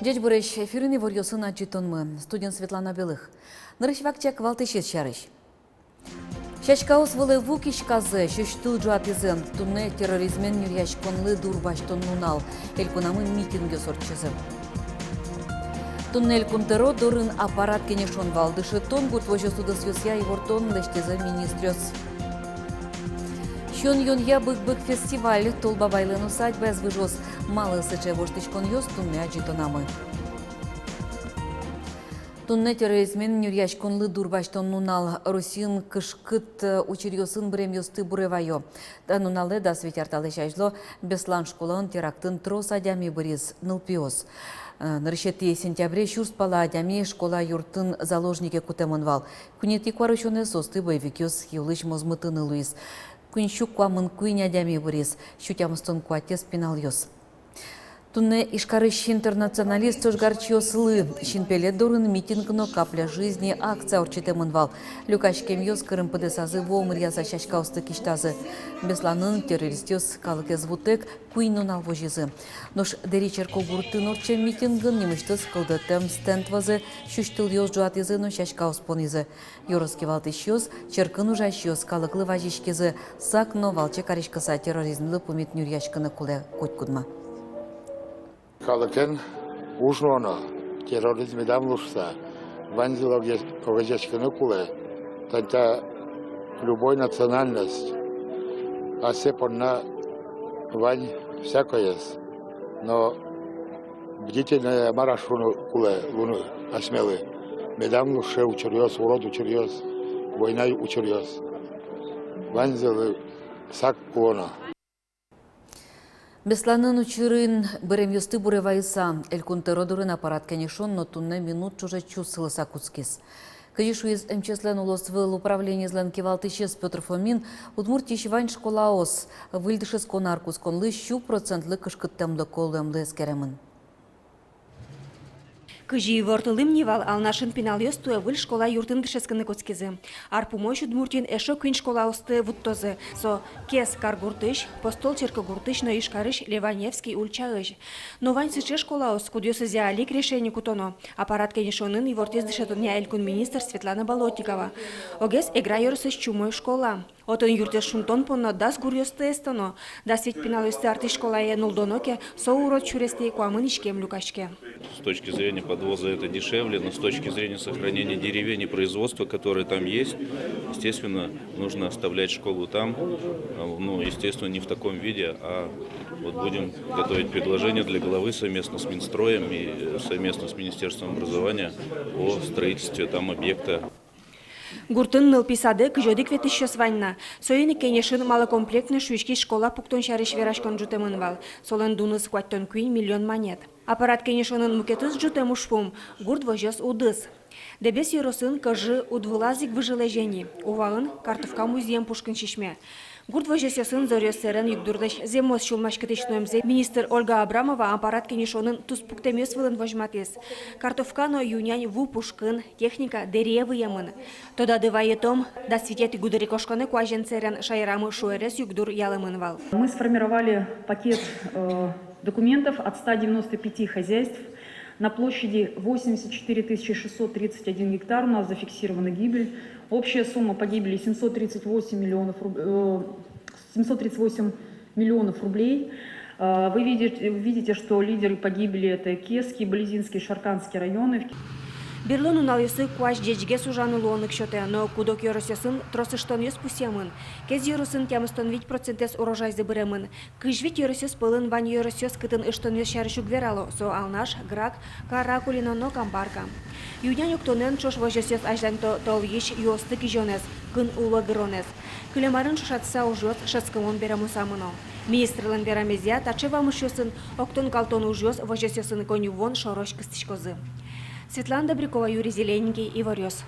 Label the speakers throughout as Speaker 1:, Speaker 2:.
Speaker 1: Дядь Борис, эфирный варьосын аджитонмы. Студент Светлана Белых. Нарышвакчак валтышес шарыш. Шашкаус вылы вукиш казы, шуштыл джуапизен, тунне терроризмен юрьяш конлы дурбаштон нунал, элькунамын митинге сорчызы. Туннель кунтеро дурын аппарат кенешон валдышы тон гурт вожосуда связя и вортон лештезы министрёс. Шон я бык фестиваль толба байлын усадьба без выжос малы сыче воштычкон ёс тунне аджитонамы. Тунне терроризмен юрьяш конлы дурбаштон нунал Русин кышкыт учерьосын брем ёсты буревайо. Да нунале да светярталы шайжло беслан школан терактын трос адями бырез нылпиос. Нарышети сентябре шурст пала адями школа юртын заложнике кутемынвал. Кунети кварышоне состы боевикёс хилыш мозмытыны луис. Кунщук куамын куйня адями бырез. Щутямстон куатес пинал ёс. Тунне ишкарыш интернационалист сожгарчиослы. Шинпеле дурын митингно капля жизни акция орчитемынвал. Люкашкем ёс кырым пыдесазы вомыр яза шашкаусты киштазы. Бесланын террористёс калыкез вутек куйнун алвожизы. Нош деричерко гуртын орчен митингын немыштыз кылдытым стендвазы шуштыл ёс жуатизы но шашкаус понизы. Ёрыски валтыш ёс, черкын ужаш ёс калыклы важишкезы сак но валче каришкаса терроризмлы пумит нюрьяшкыны куле котькудма.
Speaker 2: Халыкен ужноно терроризме дамлушса, ванзило огачканы куле, тanta любой национальность, а сепорна вань всякое, но бдительная марашуну куле луну осмелы, медамлуше учерьез, урод учерьез, война учерьез, ванзилы сак кулона.
Speaker 1: Бесланын учырын бырем ёсты буревайса, элькунтеро дурын аппарат кенешон, но тунне минут чуже чусылыса куцкис. Кыжишу из МЧСлен улосвыл управление злен кивалтышес Петр Фомин, удмуртий шивань школаос, выльдышес конаркус конлы щу процентлы кышкыттемлы колемлы эскеремын.
Speaker 3: Кыжи вортылым невал алнашын пинал ёстуя выль школа юртын гышескыны коцкизы. Арпумойшу дмуртин эшо кын школа осты вуттозы. Со кес кар гуртыш, постол черка гуртыш, но ишкарыш Леваневский ульчарыш. Но вань сыче школа ос, кудёсы зяалик решение кутоно. Аппарат кенешонын и вортез дышетуня элькун министр Светлана Болотникова. Огес игра ёрысыш чумой школа. Отын юртес шунтон понно дас гурьёсты эстоно. Дас ведь пинал ёсты арты школа е нулдоноке, со урод чуресты куамын ишкем люкашке.
Speaker 4: С точки зрения подвоза это дешевле, но с точки зрения сохранения деревень и производства, которые там есть, естественно, нужно оставлять школу там, ну, естественно, не в таком виде, а вот будем готовить предложение для главы совместно с Минстроем и совместно с Министерством образования о строительстве там объекта.
Speaker 3: Гуртын нылписады кыжодик ветиш шосванна. Союни кенешин малокомплектный шуишки школа пуктон шарыш верашкон жутемынвал. Солен дуныс хваттон куин миллион монет. Аппарат кенешинын мукетыз жутем ушпум. Гурт вожес удыс. Дебес юросын кыжы удвылазик выжилежени. Уваын картовка музеем пушкин шишме. Гурт вожесесын зорёсерен югдурдыш земос шулмашкетечноемзе министр Ольга Абрамова аппарат кенешонын туспуктемес вылын вожматес. Картовкано юнянь ву пушкын, техника деревыемын. Тода дываетом да светети гудырикошканы куаженцерен шайрамы шуэрес югдур ялымынвал.
Speaker 5: Мы сформировали пакет документов от 195 хозяйств. На площади 84 631 гектар у нас зафиксирована гибель. Общая сумма погибели 738 миллионов рублей. Вы видите, что лидеры погибели это Кеский, Близинский, Шарканский районы.
Speaker 3: Берлон уналысы куаш дечге сужаны луонык шоте, но кудок йоросесын тросыштон ёс пусемын. Кез йоросын тямыстон вить процентес урожайзы быремын. Кыж вить йоросес пылын вань йоросес кытын ыштон ёс шарышук верало, со алнаш, грак, каракулиноно камбарка. Юнянь уктонен чош вожесес ажданто тол еш ёсты кижонес, кын ула гыронес. Кылемарын шашатса ужёс шаскымон берамусамыно. Министрлын верамезия тачева мышёсын, октон калтон ужёс вожесесын коню вон шорош кыстышкозы. Светлана Добрякова, Юрий Зелененький, Иварёс.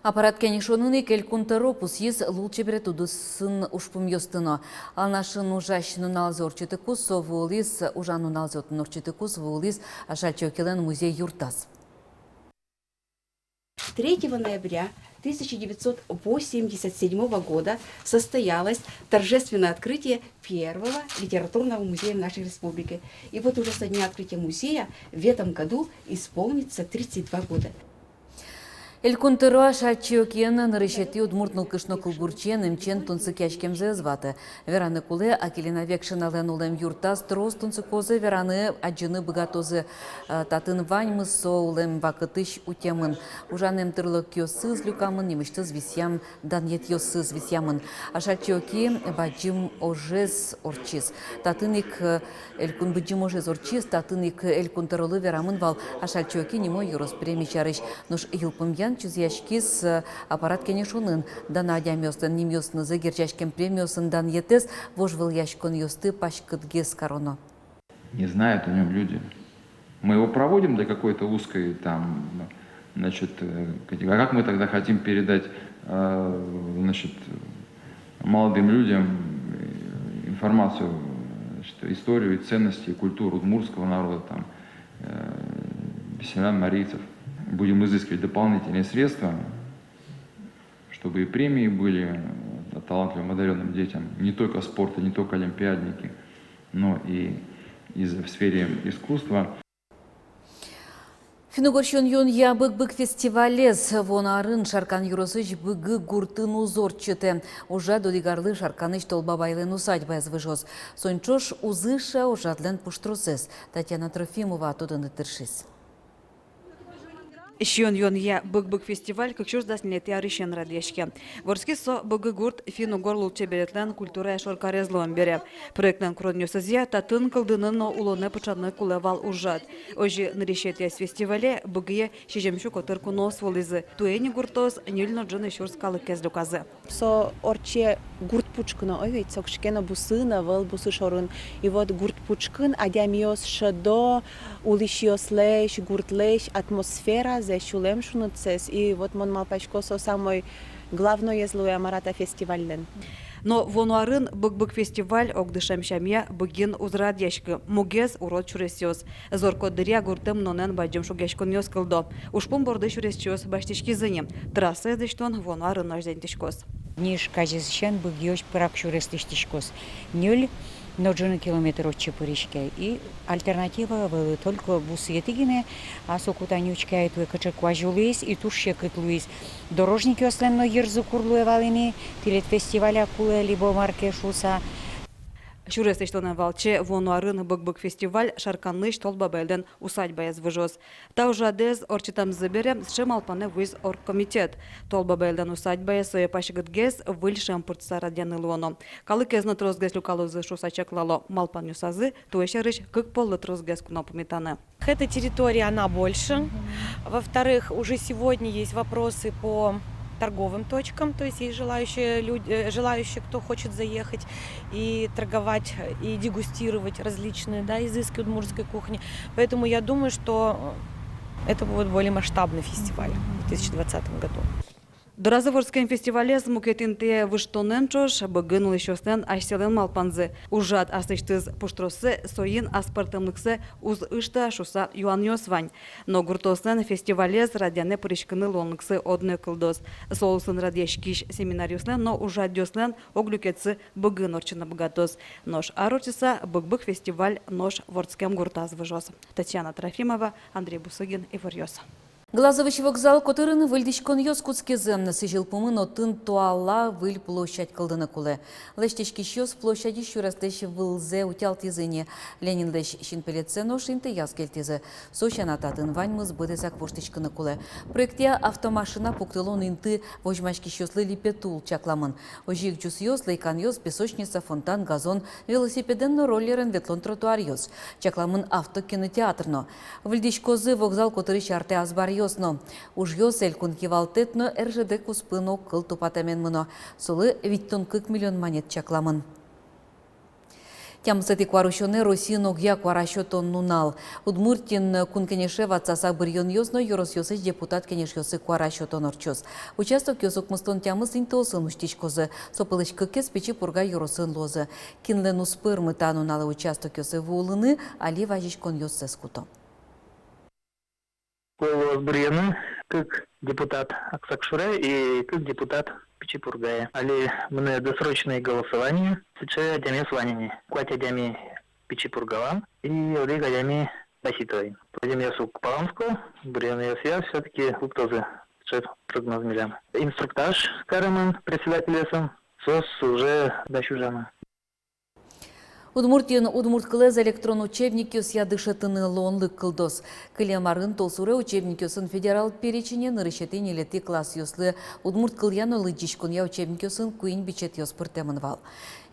Speaker 1: Аппарат кенешонын экел кунтеропус ез лучше беретудысын ушпум ёстыно. Алнашын ужащын налзе орчетыкус, совулис, ужану налзе отын орчетыкус, вулис, шальчокелен музей юртас.
Speaker 6: 3 ноября 1987 года состоялось торжественное открытие первого литературного музея в нашей республике. И вот уже со дня открытия музея в этом году исполнится 32 года.
Speaker 1: Элькунтыра шатчиокен нарышети удмуртнул кышно кулбурчен имчен тунцы кячкемзе зваты. Вераны куле акелиновек шинален улем юртас трос тунцы козы вераны аджины богатозы татын ваньмы соулем вакытыш утемын. Ужанем тырлык кёсыз люкамын немыштыз висям данет йосыз висямын. А шатчиоки баджим ожез орчиз. Татыник элькун баджим ожез орчиз, татыник элькунтырылы верамын вал. А шатчиоки немо юрос премичарыш. Нуш илпымьян чузяшкис аппарат кенешунын дана адямёстын немёстны загерчашкен премиосын дан етес вожвыл яшкон ёсты пашкытгес короно.
Speaker 7: Не знают о нем люди. Мы его проводим до какой-то узкой там, значит, а как мы тогда хотим передать, значит, молодым людям информацию, значит, историю и ценности, и культуру удмуртского народа, там, селян, марийцев. Будем изыскивать дополнительные средства, чтобы и премии были талантливым, одаренным детям, не только спорта, не только олимпиадники, но и в сфере искусства.
Speaker 1: Финогорщон юн я бык фестивалез вонарын шаркан юросыч быгы гуртын узорчыты. Уже додигарлы шарканыч толбабайлен усадьба звыжоз. Сончош узыша ужадлен пуштросез. Татьяна Трофимова тудын тыршис.
Speaker 8: Шьон йон я бык фестиваль, как чуж даст лет я рищен радешке. Ворски со быгы гурт фину горлу чеберетлен культура шоркарезлом бере. Проектнан кронёсызя татын кылдынын но улоне пычанны кулевал ужат. Ожи нарещете с фестивале быгые шижемшу котырку нос волизы. Туэни гуртос нюльно джон шурскалы кезлюказы.
Speaker 9: Со орче гурт пучкно овет сокшкена бусына вал бусы шорын. И вот гурт пучкын адямиос шадо улишиос леш гурт леш атмосфера зещулем шунуцес. И вот мон малпачкосо самой главной езлуя марата фестивален.
Speaker 8: Но вонуарын бык фестиваль огдышам шамия быгин узрад яшкы. Мугез урод чуресиос. Зорко дыря гуртым нонен баджим шугешкон ёскылдо. Ушпун борды чуресиос баштишки зыни. Трасса эзыштон вонуарын наждентишкос.
Speaker 10: Ниш казисчен быгёш пырак чурестиштишкос. Нюль ноджуны километр от Чепуришке. И альтернатива была только бусы етигине, а сокутанючка эту качекуажу луис и тушекет луис. Дорожники осленно ерзу курлуе валини, тилет фестиваля куле либо маркешуса.
Speaker 8: Чурестиштон валче вонуарын бык фестиваль шарканныш толбабелден усадьба звыжоз. Та уже адез орчитам забере сшемалпане виз оргкомитет. Толбабелден усадьба соя пашигытгез выльшем пыртса радяны луоно. Калы кезно трозгез люкалузы шусачаклало малпаню сазы, туэшерыш как полы трозгез кунопометаны.
Speaker 11: Эта территория, она больше. Во-вторых, уже сегодня есть вопросы по торговым точкам, то есть есть желающие, кто хочет заехать и торговать, и дегустировать различные изыски удмуртской кухни. Поэтому я думаю, что это будет более масштабный фестиваль в 2020 году.
Speaker 8: До разговорском фестивале с мукетинте выштонен чош быгын лещостен айселен малпанзы. Ужат асыштыз пуштросы соин аспартымлыксы уз ышта шуса юаньосвань. Но гуртоснен фестивале с радяне пришкыны лонлыксы одны кылдос. Солусын радяшкиш семинариуснен, но ужат дёснен оглюкетсы быгын орчына богатос. Нож арочиса бык фестиваль нож вордскем гуртаз выжос. Татьяна Трофимова, Андрей Бусыгин и Варьос.
Speaker 1: Глазович вокзал, который выльдичкон ёскутский земны сижил помыно тын туала выль площадь колдына куле. Лештички щёс площади щурастещи вылзе утял тизыне. Ленин лещ шинпелеце но шинты яскельтизе. Сощана татын ваньмыз быдесак воштичканы куле. Проекте автомашина пуктылон инты вожмачки щёслы липетул чакламын. Ожик джус ёс, лейкан ёс, песочница, фонтан, газон, велосипеден роллерен ветлон тротуар ёс. Чакламын автокинотеатрно. Выльдичкозы вокзал, который чарте азбар ясно. Уж ёсель кункивалтетно РЖД куспыно кыл тупатамен мыно. Солы 40 миллион монет чакламын. Тямсети кварушоне Россиян огья кварашотон нунал. Удмуртин кункенеше ватсаса бирьон ёсно юрос ёсыч депутат кенеш ёсы кварашотон орчос. Участок ёсок мыстон тямыс интосын муштичкозы. Сопылыч кыкес печи пурга юросын лозы. Кинлен успыр мыта нуналы участок ёсы вулыны, али важичкон ёсы скуто.
Speaker 12: Голос Брены, как депутат Аксакшура и как депутат Пичипургая. Али мне досрочное голосование, сейчас адями сванини. Квать адями Пичипургала и Олег адями Баситовой. Пойдем я сук Паланску, Брены я все-таки тоже прогноз милям. Инструктаж Караман, председатель СОС уже дощужана.
Speaker 1: Удмуртиен Удмурткылез электрон учебники с ядышетыны лонлык кылдос. Кылемарын толсуре учебники сын федерал перечине нырышетен елети класс юслы Удмурт кыльян олы дишкуня учебники сын куин бичет ёс пыртемынвал.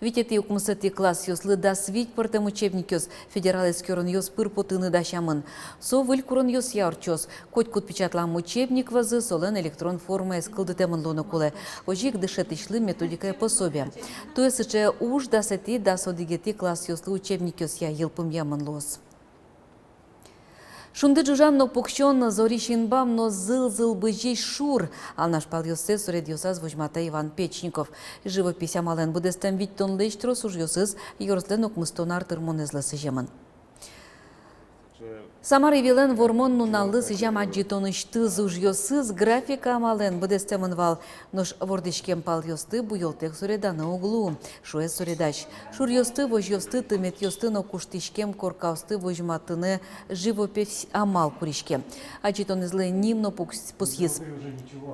Speaker 1: Витети укмысети класс юслы да свить пыртем учебники с федерал эскерон ёс пыр потыны дашамын. Со выль курон ёс ярчос. Коть кут печатлам учебник вазы солен электрон форма эскылды темын лоны куле. Ожик дышетишлы методика пособия. То есть уж да сети да содигети класс юслы учебники с я елпым ямын лос. Шунды жужанно покщон зорищенбам, но зыл-зыл быжей шур. А наш пал-йосе суред йосаз вожмата Иван Печников. Живопись амален будестем вить тон лечтрос уж йосыз йорслен окмыстон артырмонезлы сыжемын. Самары вилен вормон нуналлы сыжам аджитонышты зуж йосыз графика амален будестемын вал. Нош вордышкем пал-йосты буйолтек суреданы углу. Шуэ суредач. Шур йосты вож йосты тымет йосты но куштышкем коркаусты вожматыны живопись амал куришке. Аджитонезлы нимно пусьез.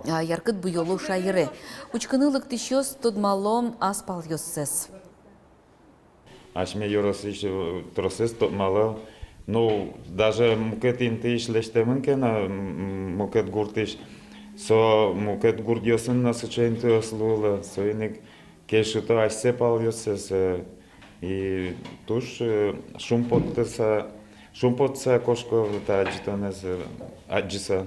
Speaker 1: Яркыт буйолу шайыры. Учкынылык тышёс тодмалом ас пал-йоссес.
Speaker 13: Ашме йоросыш тросес тодмало. Ну, даже мукет интиш лештемын кена, мукет гуртиш, со мукет гурдьосын на сычейнты ослула, соиник кешуто айсе пальосес, и туш шумпотса кошко та аджитонез аджиса.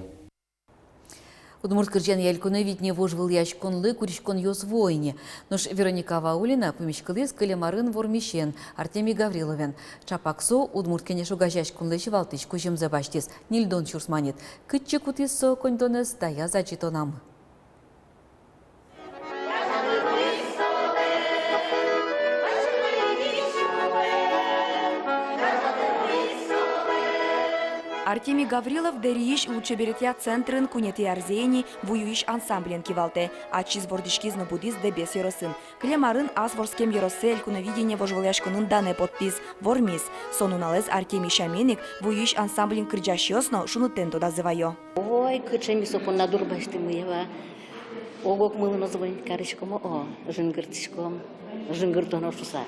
Speaker 1: Удмурт кыржан ялькуны витне вожвыл яшконлы куришкон йос войне. Нош Вероника Ваулина помешкылыз кылемарын вормишен Артемий Гавриловен. Чапаксо удмурт кенешу гажашконлы шивалтыш кужем забаштис. Нильдон чурсманит. Кытче кутисо кондонес тая зачитонам.
Speaker 3: Артемий Гаврилов дериш учеберетя центрын кунети арзейни вуюиш ансамблен кивалте, а чиз вордишкизно будиз дебес йоросын. Клемарын аз ворскем йоросель куновидение вожволяшконын дане подпис вормис. Сонуналез Артемий Шаменик вуюиш ансамблен кырджашьосно шунутен додазывайо.
Speaker 14: Ой, кычеми сопон на дурбашты мыева. Огок мылы назвонить карышком, о, жингыртышком, жингыртоно шуса.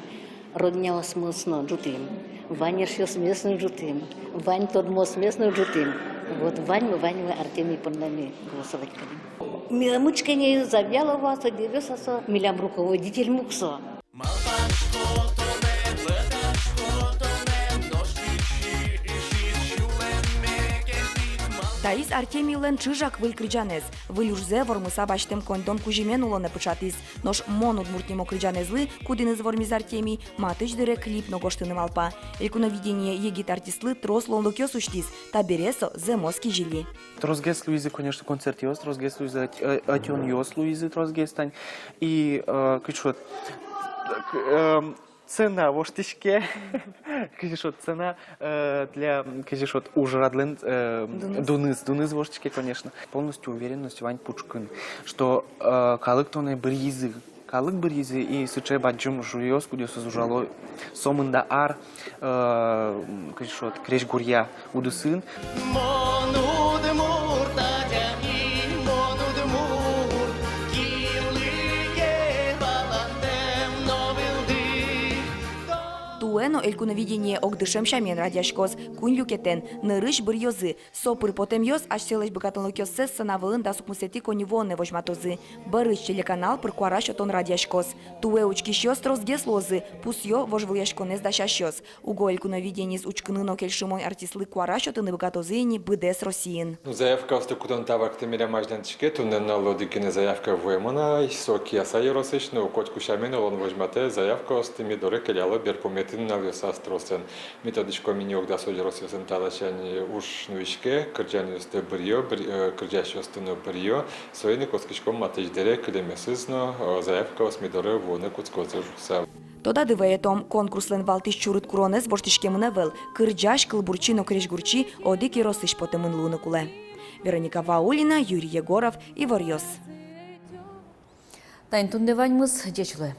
Speaker 14: Родня смыслно джутым. Ваня шьёс местным джутым. Вань тот мост местным джутым. Вот Вань Артемий под нами голосовать будем. Миломучка не завяла вас, одевёса со. Милям руководитель муксо.
Speaker 3: Таис Артемий лен чижак выль крыджанез. Вылюжзе вормыса баштем кондон кужимен улоне пычатис. Нош мон удмуртнимо крыджанезлы, кудиныз вормиз Артемий, матыч дыре клип ногоштыным алпа. Элькуновидение егит артистлы трос лонлыкё суштис, табересо земоски жили.
Speaker 15: Тросгес Луизы, конечно, концерт йос, тросгес Луизы, атён йос Луизы тросгестань. И, кычот, цена в штишке, кажешот, цена для, кажешот, ужрадлен дуныз в штишке, конечно. Полностью уверенность Вань Пучкин, что калык тоне бризы, и сыче баджим жуёс, куда созужало сомында ар, кажешот, креш гурья удусын.
Speaker 3: Туэно элькуновидение огдышем шамен радяшкоз, кунь люкетен, нырыш бір йозы, сопыр потем йоз, аж селеш богатонлык йозсес санавылын да сукмусети конивонне вожматозы. Барыш телеканал пыркуараш отон радяшкоз. Туэ учкиш йоз трозгес лозы, пус йо вожвыл яшконез да шашьоз. Уго элькуновидениз учкыныно кельшимой артистлы куараш отыны богатозыни быдес Россиин.
Speaker 16: Заявка в стокутон тавак темиля маждантичке, туннена лодикине заявка вуемона, соки асай росышны, у котку шамен олон вожмате, заявка остыми доре келяло берпометин налёса стросен. Методичко миниок да соди росёсен талашани уж нуишке, кырджани өсте бирьё, кырджаши өстыны бирьё, соини коскишком матыждере килемесызно, заявка осмидоре воны куцкозы жукса.
Speaker 3: Тода дивеєтом конкурслен валтиш чурит куронес боштишкеміне вел, кырджаш кылбурчино крежгурчи одики росиш потемын луныкуле. Вероника Ваулина, Юрий Егоров, Ивар Йос.
Speaker 1: Тайн тундеваньмыз дечулы.